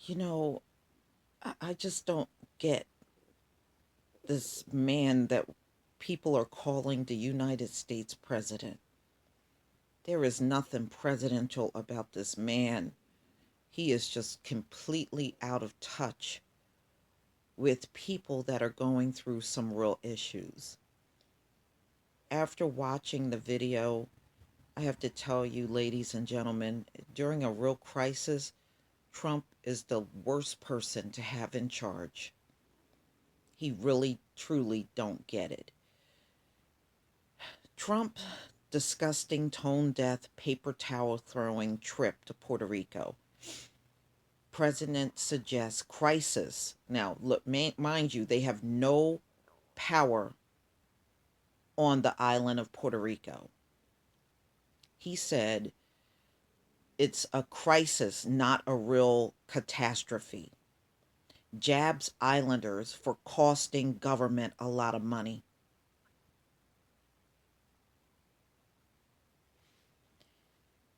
You know, I just don't get this man that people are calling the United States president. There is nothing presidential about this man. He is just completely out of touch with people that are going through some real issues. After watching the video, I have to tell you, ladies and gentlemen, during a real crisis, Trump is the worst person to have in charge. He really, truly don't get it. Trump disgusting tone deaf paper towel throwing trip to Puerto Rico. President suggests crisis. Now, look, mind you, they have no power on the island of Puerto Rico. He said it's a crisis, not a real catastrophe. Jabs islanders for costing government a lot of money.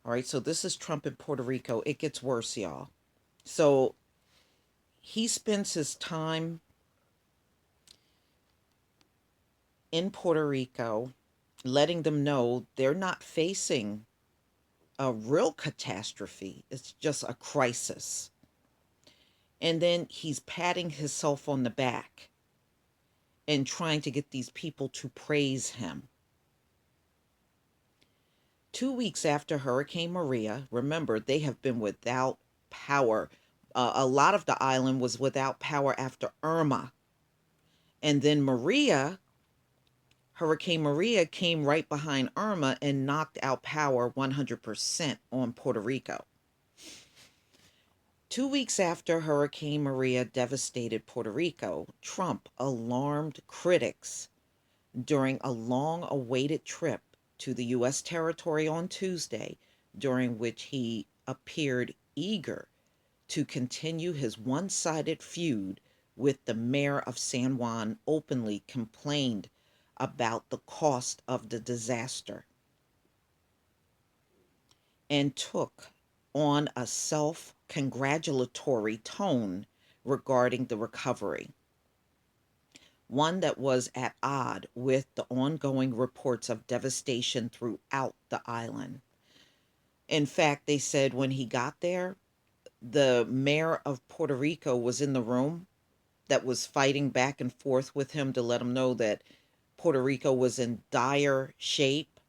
All right, so this is Trump in Puerto Rico. It gets worse, y'all. So he spends his time in Puerto Rico letting them know they're not facing a real catastrophe, it's just a crisis. And then he's patting himself on the back and trying to get these people to praise him. 2 weeks after Hurricane Maria, remember, they have been without power. A lot of the island was without power after Irma. And then Hurricane Maria came right behind Irma and knocked out power 100% on Puerto Rico. 2 weeks after Hurricane Maria devastated Puerto Rico, Trump alarmed critics during a long awaited trip to the U.S. territory on Tuesday, during which he appeared eager to continue his one sided feud with the mayor of San Juan, openly complained about the cost of the disaster and took on a self congratulatory tone regarding the recovery, one that was at odds with the ongoing reports of devastation throughout the island. In fact, they said when he got there, the mayor of Puerto Rico was in the room that was fighting back and forth with him to let him know that Puerto Rico was in dire shape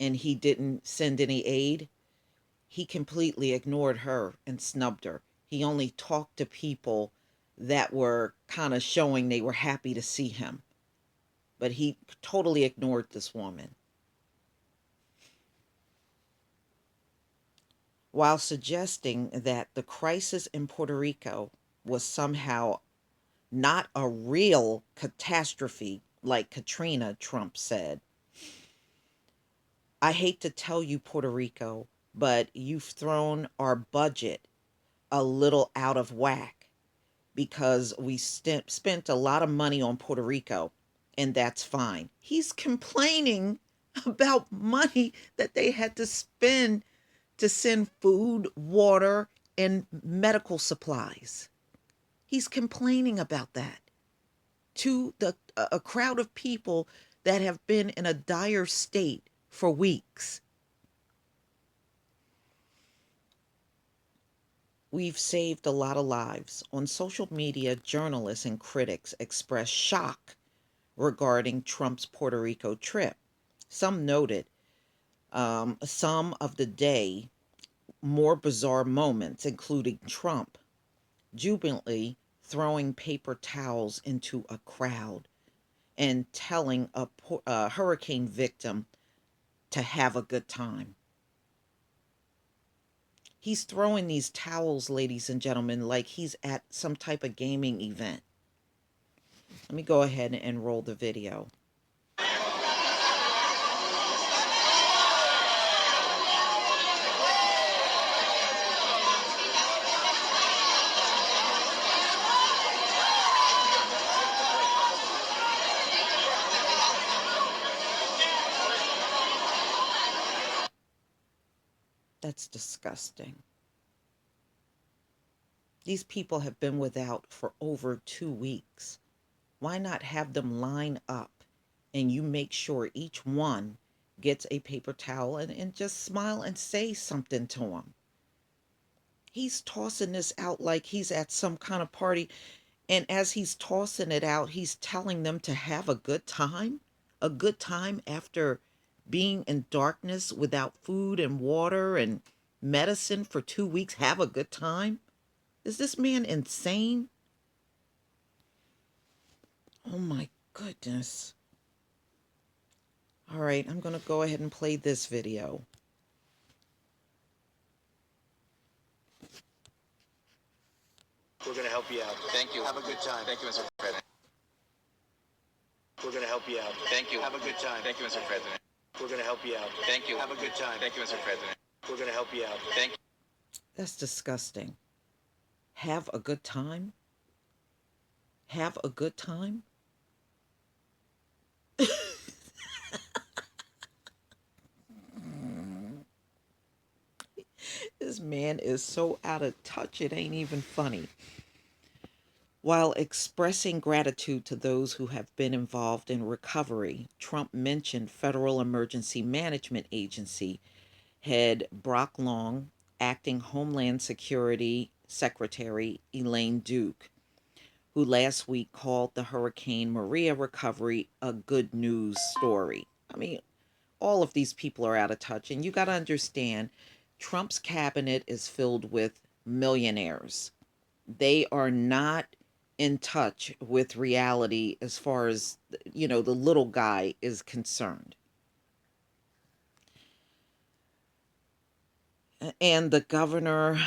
and he didn't send any aid. He completely ignored her and snubbed her. He only talked to people that were kind of showing they were happy to see him. But he totally ignored this woman. While suggesting that the crisis in Puerto Rico was somehow not a real catastrophe like Katrina, Trump said. I hate to tell you, Puerto Rico, but you've thrown our budget a little out of whack because we spent a lot of money on Puerto Rico, and that's fine. He's complaining about money that they had to spend to send food, water, and medical supplies. He's complaining about that to a crowd of people that have been in a dire state for weeks. We've saved a lot of lives. On social media, journalists and critics expressed shock regarding Trump's Puerto Rico trip. Some noted some of the day more bizarre moments, including Trump jubilantly throwing paper towels into a crowd and telling a hurricane victim to have a good time. He's throwing these towels, ladies and gentlemen, like he's at some type of gaming event. Let me go ahead and roll the video. That's disgusting. These people have been without for over 2 weeks. Why not have them line up and you make sure each one gets a paper towel and just smile and say something to him? He's tossing this out like he's at some kind of party. And as he's tossing it out, he's telling them to have a good time after being in darkness without food and water and medicine for 2 weeks. Have a good time. Is this man insane? Oh my goodness. All right, I'm going to go ahead and play this video. We're going to help you out. Thank you. Have a good time. Thank you, Mr. President. We're going to help you out. Thank you. Have a good time. Thank you, Mr. President. We're going to help you out. Thank you. Have a good time. Thank you, Mr. President. We're going to help you out. Thank you. That's disgusting. Have a good time? Have a good time? This man is so out of touch, it ain't even funny. While expressing gratitude to those who have been involved in recovery, Trump mentioned Federal Emergency Management Agency head Brock Long, acting Homeland Security Secretary Elaine Duke, who last week called the Hurricane Maria recovery a good news story. I mean, all of these people are out of touch, and you got to understand Trump's cabinet is filled with millionaires. They are not in touch with reality as far as, the little guy is concerned. And the governor,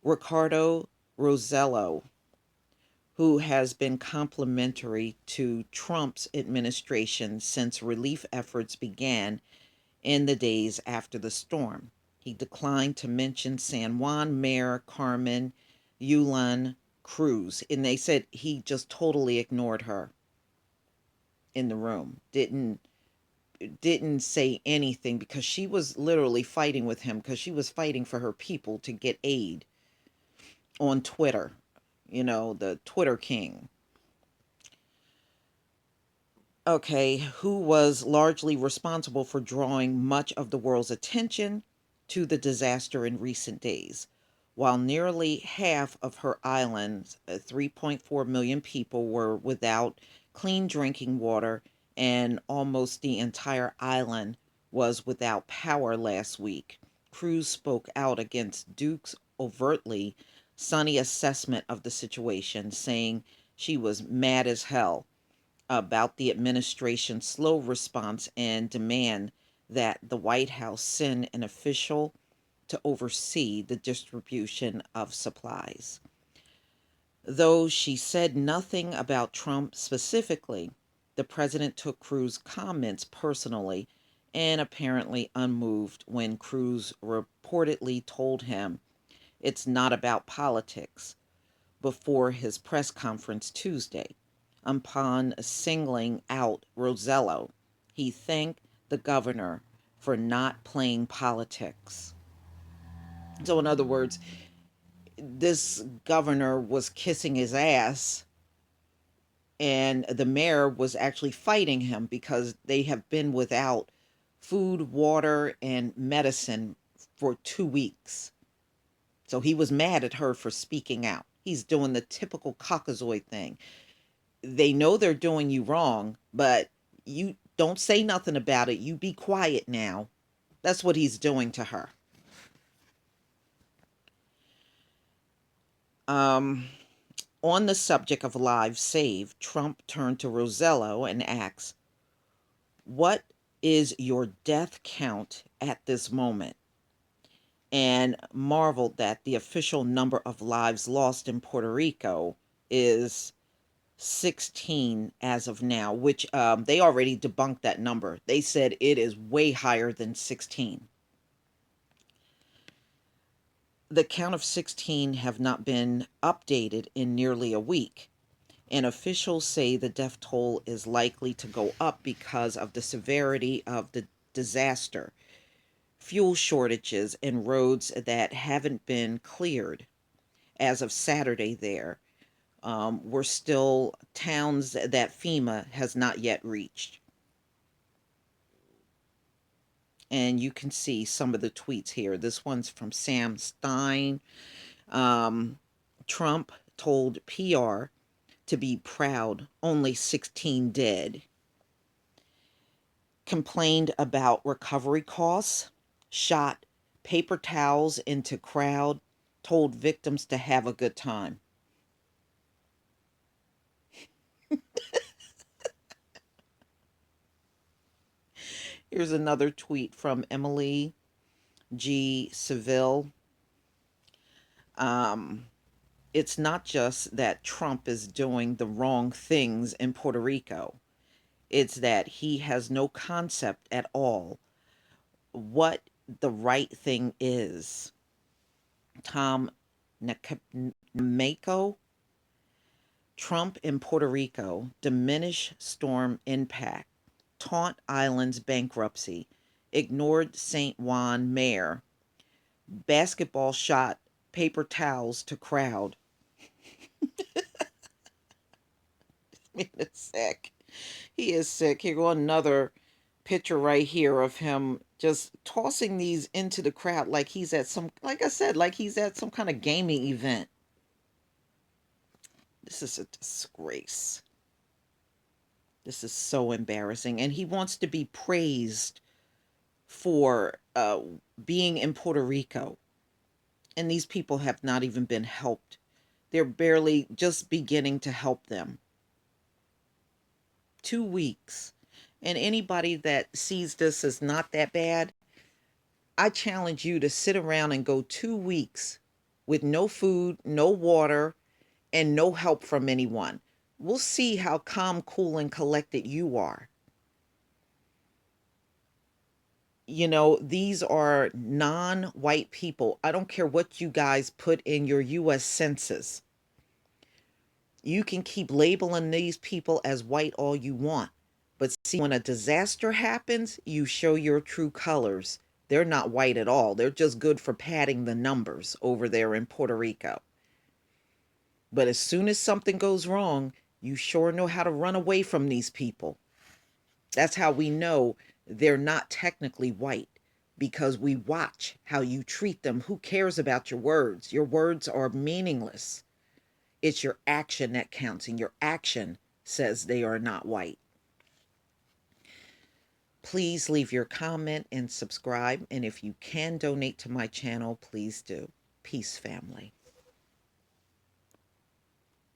Ricardo Rosello, who has been complimentary to Trump's administration since relief efforts began in the days after the storm. He declined to mention San Juan Mayor Carmen Yulín Cruz, and they said he just totally ignored her in the room. Didn't say anything because she was literally fighting with him because she was fighting for her people to get aid on Twitter. The Twitter king. Okay, who was largely responsible for drawing much of the world's attention to the disaster in recent days. While nearly half of her island's 3.4 million people were without clean drinking water, and almost the entire island was without power last week, Cruz spoke out against Duke's overtly sunny assessment of the situation, saying she was mad as hell about the administration's slow response and demand that the White House send an official to oversee the distribution of supplies. Though she said nothing about Trump specifically, the president took Cruz's comments personally and apparently unmoved when Cruz reportedly told him it's not about politics before his press conference Tuesday. Upon singling out Rosello, he thanked the governor for not playing politics. So, in other words, this governor was kissing his ass, and the mayor was actually fighting him because they have been without food, water, and medicine for 2 weeks. So he was mad at her for speaking out. He's doing the typical caucasoid thing. They know they're doing you wrong, but you don't say nothing about it. You be quiet now. That's what he's doing to her. On the subject of lives saved, Trump turned to Rosello and asked, "What is your death count at this moment?" And marveled that the official number of lives lost in Puerto Rico is 16 as of now, which they already debunked that number. They said it is way higher than 16. The count of 16 have not been updated in nearly a week, and officials say the death toll is likely to go up because of the severity of the disaster, fuel shortages, and roads that haven't been cleared. as of Saturday there. We're still towns that FEMA has not yet reached. And you can see some of the tweets here. This one's from Sam Stein. Um, Trump told PR to be proud, only 16 dead. Complained about recovery costs, shot paper towels into crowd, told victims to have a good time. Here's another tweet from Emily G. Seville. Um, it's not just that Trump is doing the wrong things in Puerto Rico, it's that he has no concept at all what the right thing is. Tom Nameko, Trump in Puerto Rico, diminish storm impact, taunt island's bankruptcy, ignored St. Juan mayor, basketball shot paper towels to crowd. Man is sick. He is sick. Here go another picture right here of him just tossing these into the crowd like he's at some, like I said, like he's at some kind of gaming event. This is a disgrace. This is so embarrassing. And he wants to be praised for being in Puerto Rico. And these people have not even been helped. They're barely just beginning to help them. 2 weeks. And anybody that sees this as not that bad, I challenge you to sit around and go 2 weeks with no food, no water, and no help from anyone. We'll see how calm, cool, and collected you are. You know, these are non white people. I don't care what you guys put in your US census. You can keep labeling these people as white all you want. But see, when a disaster happens, you show your true colors. They're not white at all. They're just good for padding the numbers over there in Puerto Rico. But as soon as something goes wrong, you sure know how to run away from these people. That's how we know they're not technically white, because we watch how you treat them. Who cares about your words? Your words are meaningless. It's your action that counts, and your action says they are not white. Please leave your comment and subscribe. And if you can donate to my channel, please do. Peace, family.